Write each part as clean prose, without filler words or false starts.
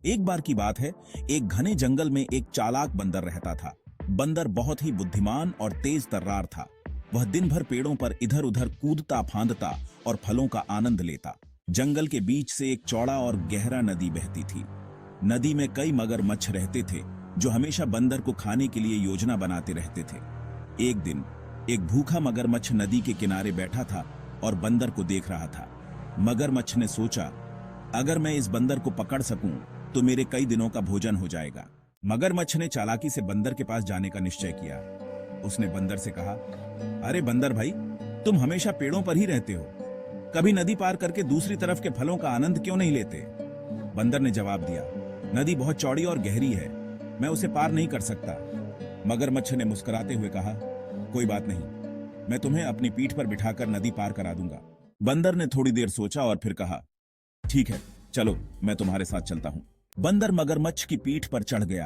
एक बार की बात है, एक घने जंगल में एक चालाक बंदर रहता था। बंदर बहुत ही बुद्धिमान और तेज तर्रार था। वह दिन भर पेड़ों पर इधर उधर कूदता फांदता और फलों का आनंद लेता। जंगल के बीच से एक चौड़ा और गहरा नदी बहती थी। नदी में कई मगरमच्छ रहते थे जो हमेशा बंदर को खाने के लिए योजना बनाते रहते थे। एक दिन एक भूखा मगरमच्छ नदी के किनारे बैठा था और बंदर को देख रहा था। मगरमच्छ ने सोचा, अगर मैं इस बंदर को पकड़ सकूं तो मेरे कई दिनों का भोजन हो जाएगा। मगरमच्छ ने चालाकी से बंदर के पास जाने का निश्चय किया। उसने बंदर से कहा, अरे बंदर भाई, तुम हमेशा पेड़ों पर ही रहते हो, कभी नदी पार करके दूसरी तरफ के फलों का आनंद क्यों नहीं लेते? बंदर ने जवाब दिया, नदी बहुत चौड़ी और गहरी है, मैं उसे पार नहीं कर सकता। मगरमच्छ ने मुस्कुराते हुए कहा, कोई बात नहीं, मैं तुम्हें अपनी पीठ पर बिठाकर नदी पार करा दूंगा। बंदर ने थोड़ी देर सोचा और फिर कहा, ठीक है, चलो मैं तुम्हारे साथ चलता हूं। बंदर मगरमच्छ की पीठ पर चढ़ गया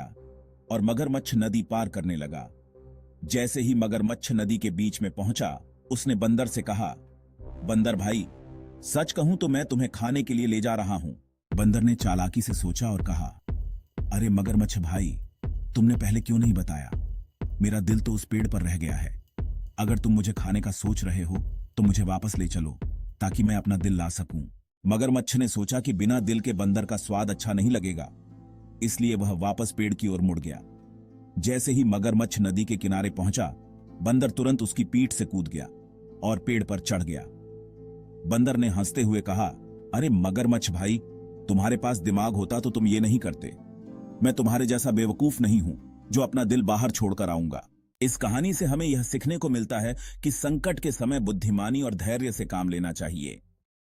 और मगरमच्छ नदी पार करने लगा। जैसे ही मगरमच्छ नदी के बीच में पहुंचा, उसने बंदर से कहा, बंदर भाई, सच कहूं तो मैं तुम्हें खाने के लिए ले जा रहा हूं। बंदर ने चालाकी से सोचा और कहा, अरे मगरमच्छ भाई, तुमने पहले क्यों नहीं बताया? मेरा दिल तो उस पेड़ पर रह गया है। अगर तुम मुझे खाने का सोच रहे हो तो मुझे वापस ले चलो ताकि मैं अपना दिल ला सकूं। मगरमच्छ ने सोचा कि बिना दिल के बंदर का स्वाद अच्छा नहीं लगेगा, इसलिए वह वापस पेड़ की ओर मुड़ गया। जैसे ही मगरमच्छ नदी के किनारे पहुंचा, बंदर तुरंत उसकी पीठ से कूद गया और पेड़ पर चढ़ गया। बंदर ने हंसते हुए कहा, अरे मगरमच्छ भाई, तुम्हारे पास दिमाग होता तो तुम ये नहीं करते। मैं तुम्हारे जैसा बेवकूफ नहीं हूं जो अपना दिल बाहर छोड़कर आऊंगा। इस कहानी से हमें यह सीखने को मिलता है कि संकट के समय बुद्धिमानी और धैर्य से काम लेना चाहिए।